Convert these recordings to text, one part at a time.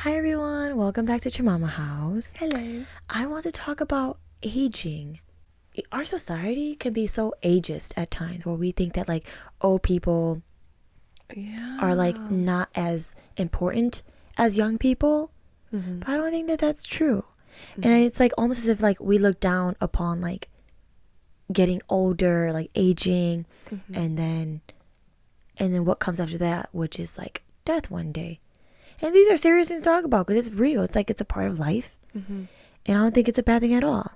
Hi everyone, welcome back to your mama house. Hello. I want to talk about aging. Our society can be so ageist at times where we think that like old people are like Yeah. not as important as young people, but I don't think that that's true. And it's like almost as if like we look down upon like getting older, like aging, and then what comes after that, which is like death one day. And these are serious things to talk about because it's real. It's like it's a part of life. And I don't think it's a bad thing at all.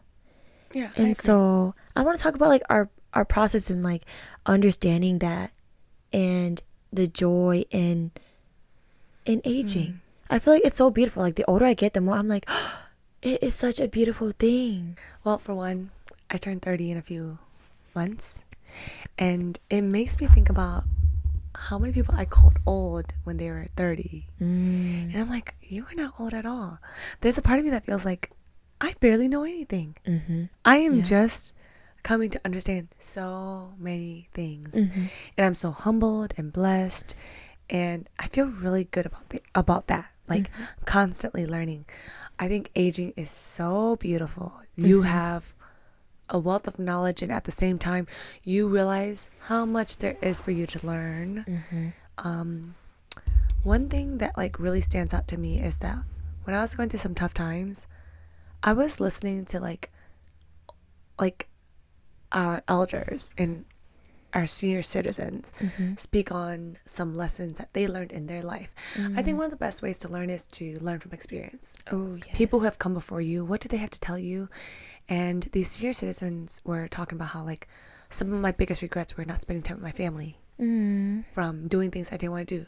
Yeah, I And agree. so I want to talk about like our process and like understanding that and the joy in aging. I feel like it's so beautiful. Like the older I get, the more I'm like, oh, it is such a beautiful thing. Well, for one, I turned 30 in a few months, and it makes me think about how many people I called old when they were 30. And I'm like, you are not old at all. There's a part of me that feels like I barely know anything. I am just coming to understand so many things. And I'm so humbled and blessed, and I feel really good about that. Like constantly learning. I think aging is so beautiful. You have a wealth of knowledge, and at the same time you realize how much there is for you to learn. One thing that like really stands out to me is that when I was going through some tough times, I was listening to like our elders and our senior citizens speak on some lessons that they learned in their life. I think one of the best ways to learn is to learn from experience. Oh, yes. People who have come before you, what do they have to tell you? And these senior citizens were talking about how like some of my biggest regrets were not spending time with my family, from doing things I didn't want to do,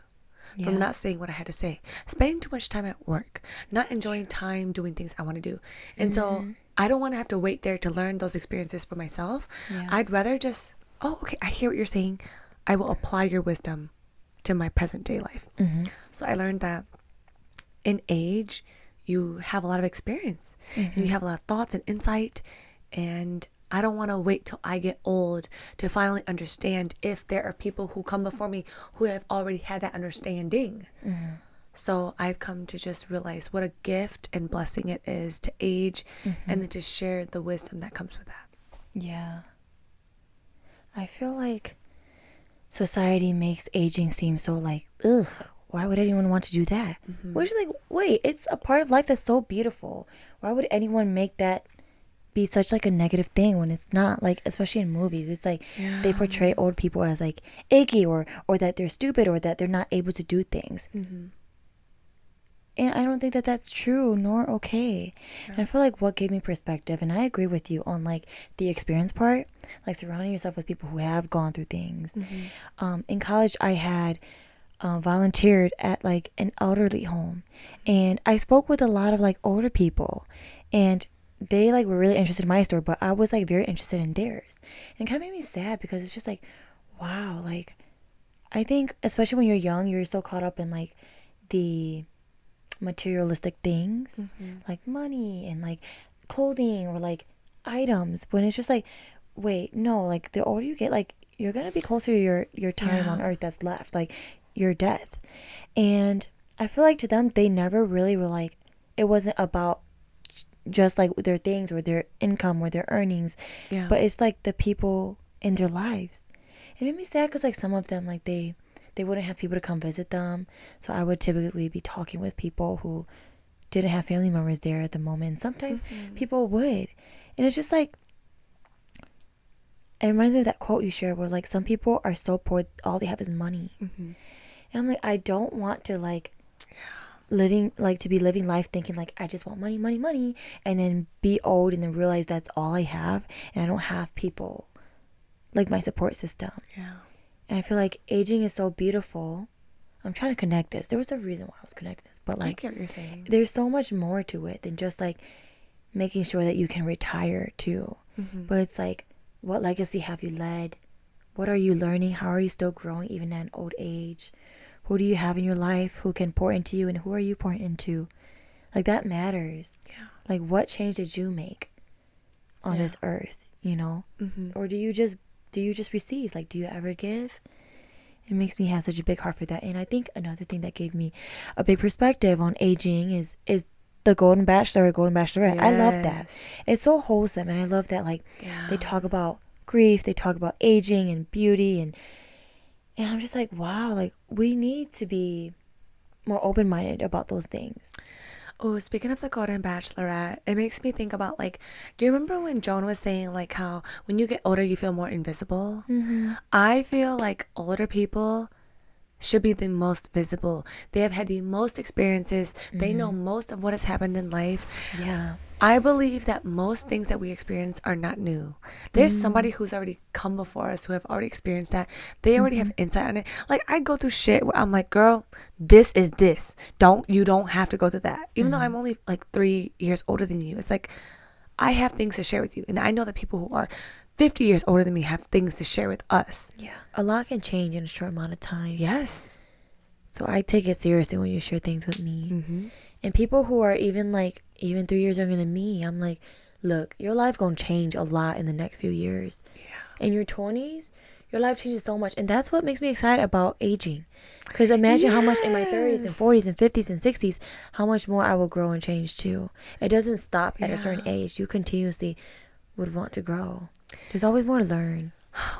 from not saying what I had to say, spending too much time at work, not enjoying time doing things I want to do. And so I don't want to have to wait there to learn those experiences for myself. I'd rather just, oh, okay, I hear what you're saying. I will apply your wisdom to my present day life. So I learned that in age, you have a lot of experience and you have a lot of thoughts and insight. And I don't want to wait till I get old to finally understand if there are people who come before me who have already had that understanding. So I've come to just realize what a gift and blessing it is to age and then to share the wisdom that comes with that. Yeah. I feel like society makes aging seem so like, ugh, why would anyone want to do that? Which is like, wait, it's a part of life that's so beautiful. Why would anyone make that be such like a negative thing when it's not? Like, especially in movies, it's like they portray old people as like achy or that they're stupid or that they're not able to do things. And I don't think that that's true nor okay. And I feel like what gave me perspective, and I agree with you on like the experience part, like surrounding yourself with people who have gone through things. In college, I had volunteered at like an elderly home, and I spoke with a lot of like older people, and they like were really interested in my story, but I was like very interested in theirs. And it kind of made me sad because it's just like, wow, like I think especially when you're young, you're so caught up in like the materialistic things like money and like clothing or like items, when it's just like, wait, no, like the older you get, like you're gonna be closer to your time on earth that's left, like your death. And I feel like to them, they never really were like, it wasn't about just like their things or their income or their earnings, but it's like the people in their lives. It made me sad because like some of them, like they wouldn't have people to come visit them, so I would typically be talking with people who didn't have family members there at the moment. Sometimes people would, and it's just like, it reminds me of that quote you shared where like some people are so poor all they have is money. And I'm like, I don't want to like living life thinking like I just want money, and then be old and then realize that's all I have and I don't have people like my support system. And I feel like aging is so beautiful. I'm trying to connect this. There was a reason why I was connecting this, but like, I get what you're saying. there's so much more to it than just like making sure that you can retire too. But it's like, what legacy have you led? What are you learning? How are you still growing even at an old age? Who do you have in your life who can pour into you, and who are you pouring into? Like that matters. Like what change did you make on this earth, you know? Or do you just receive? Like, do you ever give? It makes me have such a big heart for that. And I think another thing that gave me a big perspective on aging is the Golden Bachelor or Golden Bachelorette. Yes. I love that. It's so wholesome, and I love that, like, they talk about grief, they talk about aging and beauty, and I'm just like, wow, like, we need to be more open-minded about those things. Oh, speaking of the Golden Bachelorette, it makes me think about, like, do you remember when Joan was saying, like, how when you get older, you feel more invisible? Mm-hmm. I feel like older people should be the most visible. They have had the most experiences. They know most of what has happened in life. Yeah. I believe that most things that we experience are not new. There's somebody who's already come before us, who have already experienced that. They already have insight on it. Like, I go through shit where I'm like, girl, this is this. You don't have to go through that. Even though I'm only like 3 years older than you, it's like, I have things to share with you. And I know that people who are 50 years older than me have things to share with us. Yeah. A lot can change in a short amount of time. Yes. So I take it seriously when you share things with me. Mm-hmm. And people who are even 3 years younger than me, I'm like, look, your life gonna change a lot in the next few years. Yeah. In your 20s, your life changes so much. And that's what makes me excited about aging. Because imagine how much in my 30s and 40s and 50s and 60s, how much more I will grow and change too. It doesn't stop at a certain age. You continuously would want to grow. There's always more to learn.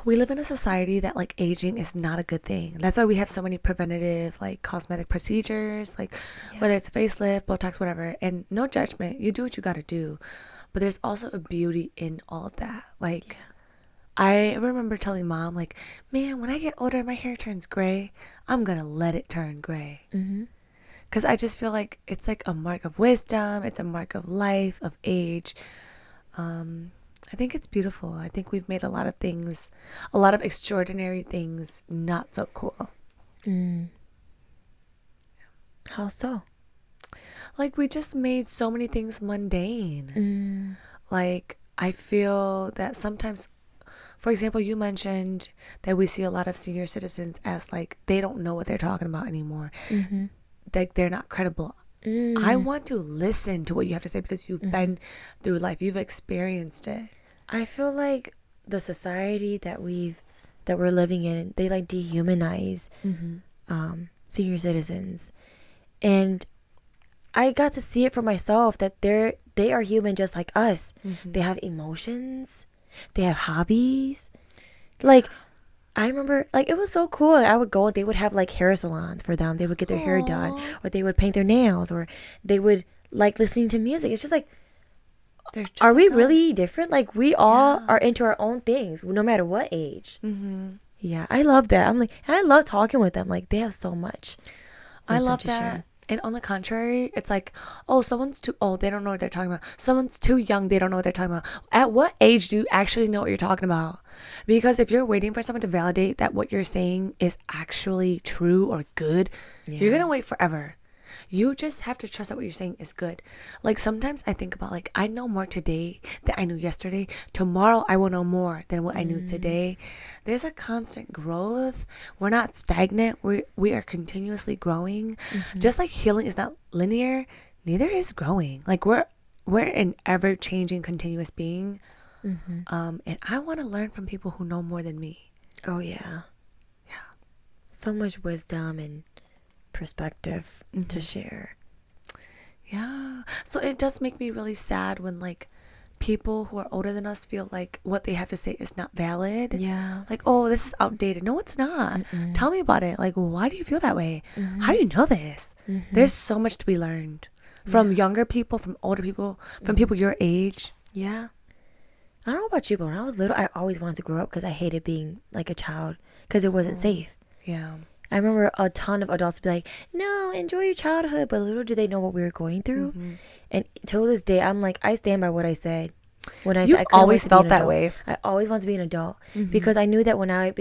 We live in a society that, like, aging is not a good thing. That's why we have so many preventative, like, cosmetic procedures, like, whether it's a facelift, Botox, whatever. And no judgment. You do what you got to do. But there's also a beauty in all of that. Like, I remember telling Mom, like, man, when I get older, my hair turns gray. I'm going to let it turn gray. Because I just feel like it's like a mark of wisdom. It's a mark of life, of age. I think it's beautiful. I think we've made a lot of things, a lot of extraordinary things, not so cool. How so? Like, we just made so many things mundane. Like, I feel that sometimes, for example, you mentioned that we see a lot of senior citizens as, like, they don't know what they're talking about anymore. Like, they're not credible. I want to listen to what you have to say because you've been through life. You've experienced it. I feel like the society that we're living in, they like dehumanize senior citizens, and I got to see it for myself that they are human just like us. They have emotions, they have hobbies. Like, I remember, like, it was so cool. I would go and they would have like hair salons for them. They would get their hair done, or they would paint their nails, or they would like listening to music. It's just like, are we really different? Like, we all are into our own things, no matter what age. Yeah, I love that. I'm like, and I love talking with them. Like, they have so much. I love that. And on the contrary, it's like, oh, someone's too old, they don't know what they're talking about. Someone's too young, they don't know what they're talking about. At what age do you actually know what you're talking about? Because if you're waiting for someone to validate that what you're saying is actually true or good, you're going to wait forever. You just have to trust that what you're saying is good. Like, sometimes I think about, like, I know more today than I knew yesterday. Tomorrow I will know more than what I knew today. There's a constant growth. We're not stagnant. We are continuously growing. Just like healing is not linear, neither is growing. Like, we're an ever-changing, continuous being. And I want to learn from people who know more than me. Oh, yeah. Yeah. So much wisdom and perspective to share. Yeah. So it does make me really sad when, like, people who are older than us feel like what they have to say is not valid. Yeah. Like, oh, this is outdated. No, it's not. Tell me about it. Like, why do you feel that way? How do you know this? There's so much to be learned from younger people, from older people, from people your age. Yeah. I don't know about you, but when I was little, I always wanted to grow up because I hated being like a child because it wasn't safe. Yeah. I remember a ton of adults be like, no, enjoy your childhood. But little do they know what we were going through. And till this day, I'm like, I stand by what I said. When I You've said, I always felt that way. I always wanted to be an adult because I knew that when I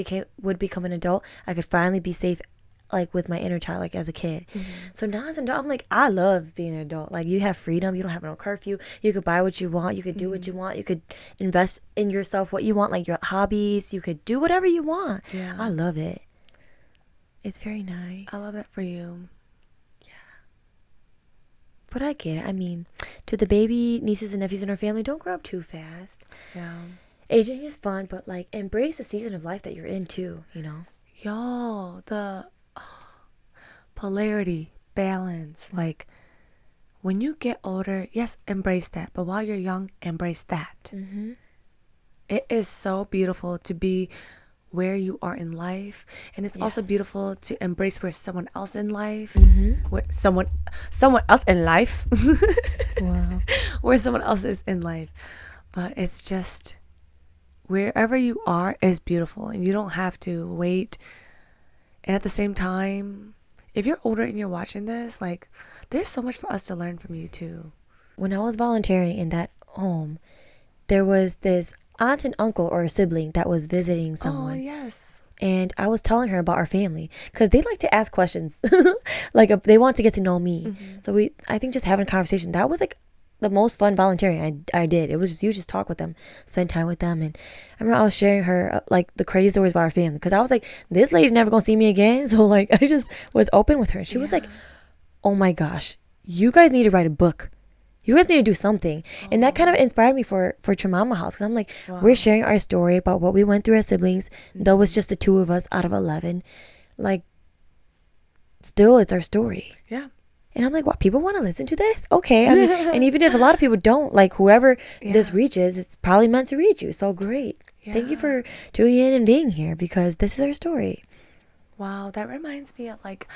would become an adult, I could finally be safe, like with my inner child, like as a kid. So now as an adult, I'm like, I love being an adult. Like, you have freedom. You don't have no curfew. You could buy what you want. You could do what you want. You could invest in yourself what you want, like your hobbies. You could do whatever you want. Yeah. I love it. It's very nice. I love that for you. Yeah. But I get it. I mean, to the baby nieces and nephews in our family, don't grow up too fast. Yeah. Aging is fun, but like, embrace the season of life that you're in too, you know? Y'all, the polarity, balance. Like, when you get older, yes, embrace that. But while you're young, embrace that. It is so beautiful to be where you are in life, and it's also beautiful to embrace where someone else in life, where someone else in life, Wow. where someone else is in life. But it's just wherever you are is beautiful, and you don't have to wait. And at the same time, if you're older and you're watching this, like, there's so much for us to learn from you too. When I was volunteering in that home, there was this aunt and uncle or a sibling that was visiting someone. Oh, yes. And I was telling her about our family because they like to ask questions. Like they want to get to know me. So I think just having a conversation, that was like the most fun volunteering I did. It was just, you just talk with them, spend time with them. And I remember I was sharing her like the crazy stories about our family because I was like, this lady never gonna see me again. So like I just was open with her. She was like, oh my gosh, you guys need to write a book. You guys need to do something. And that kind of inspired me for Chimama House. Because I'm like, we're sharing our story about what we went through as siblings. Though it's just the two of us out of 11. Like, still, it's our story. Yeah. And I'm like, what? People want to listen to this? Okay. I mean, and even if a lot of people don't, like, whoever this reaches, it's probably meant to reach you. So great. Thank you for tuning in and being here because this is our story. Wow, that reminds me of, like,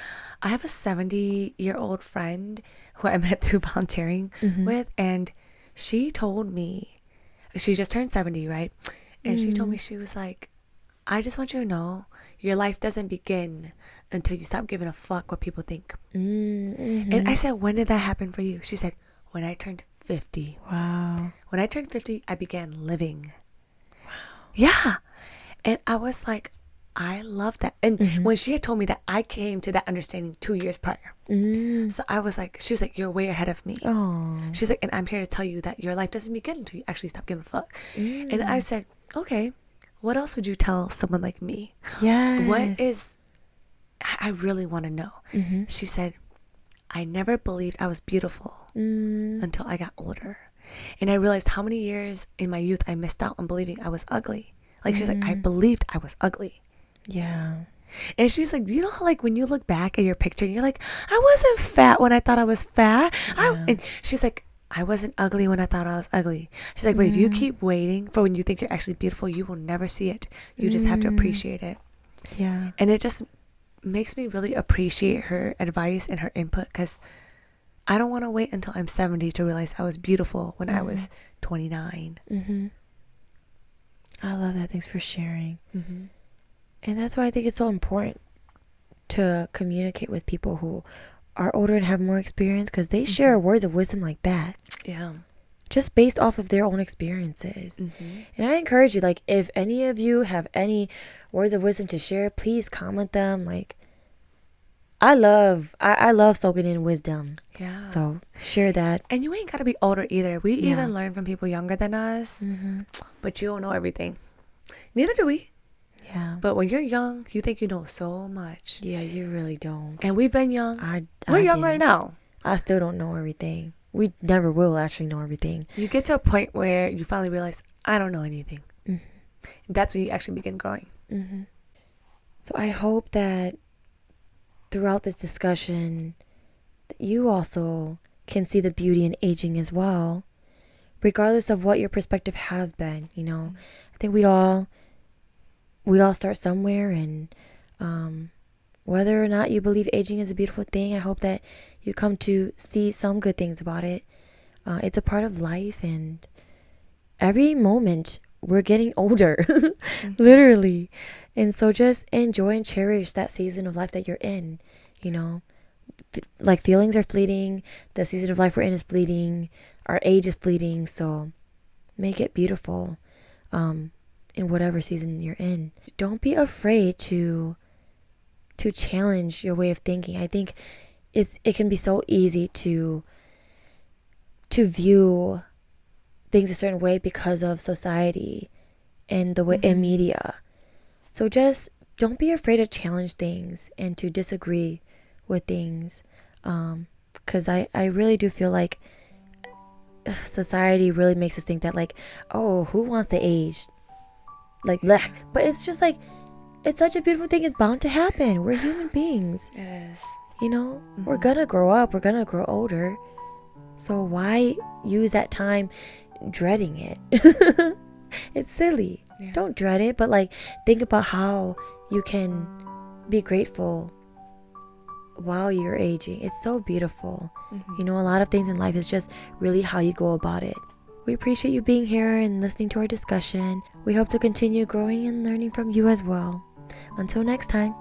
I have a 70-year-old friend who I met through volunteering with, and she told me, she just turned 70, right? And she told me, she was like, I just want you to know your life doesn't begin until you stop giving a fuck what people think. And I said, when did that happen for you? She said, when I turned 50. Wow. When I turned 50, I began living. Wow. Yeah. And I was like, I love that. And when she had told me that, I came to that understanding 2 years prior. So I was like, she was like, you're way ahead of me. Oh. She's like, and I'm here to tell you that your life doesn't begin until you actually stop giving a fuck. And I said, okay, what else would you tell someone like me? Yes. What is, I really want to know. She said, I never believed I was beautiful until I got older. And I realized how many years in my youth I missed out on believing I was ugly. Like, she's like, I believed I was ugly. Yeah. And she's like, you know how, like, when you look back at your picture and you're like, I wasn't fat when I thought I was fat. And she's like, I wasn't ugly when I thought I was ugly. She's like, but if you keep waiting for when you think you're actually beautiful, you will never see it. You just have to appreciate it. Yeah. And it just makes me really appreciate her advice and her input, because I don't want to wait until I'm 70 to realize I was beautiful when I was 29. I love that. Thanks for sharing. And that's why I think it's so important to communicate with people who are older and have more experience, because they share words of wisdom like that. Yeah. Just based off of their own experiences. And I encourage you, like, if any of you have any words of wisdom to share, please comment them. Like, I love soaking in wisdom. Yeah. So share that. And you ain't got to be older either. We even learn from people younger than us, but you don't know everything. Neither do we. Yeah. But when you're young, you think you know so much. Yeah, you really don't. And we've been young. We're young right now. I still don't know everything. We never will actually know everything. You get to a point where you finally realize, I don't know anything. That's when you actually begin growing. So I hope that throughout this discussion, that you also can see the beauty in aging as well, regardless of what your perspective has been. You know, I think we all start somewhere, and whether or not you believe aging is a beautiful thing, I hope that you come to see some good things about it. It's a part of life, and every moment we're getting older, literally. And so just enjoy and cherish that season of life that you're in. You know, like, feelings are fleeting. The season of life we're in is fleeting. Our age is fleeting. So make it beautiful. In whatever season you're in. Don't be afraid to challenge your way of thinking. I think it can be so easy to view things a certain way because of society and the way in media. So just don't be afraid to challenge things and to disagree with things, because I really do feel like society really makes us think that, like, oh, who wants to age? Like, bleh. But it's just like, it's such a beautiful thing. It's bound to happen. We're human beings. It is. You know, we're gonna grow up. We're gonna grow older. So why use that time dreading it? It's silly. Yeah. Don't dread it, but like think about how you can be grateful while you're aging. It's so beautiful. You know, a lot of things in life is just really how you go about it. We appreciate you being here and listening to our discussion. We hope to continue growing and learning from you as well. Until next time.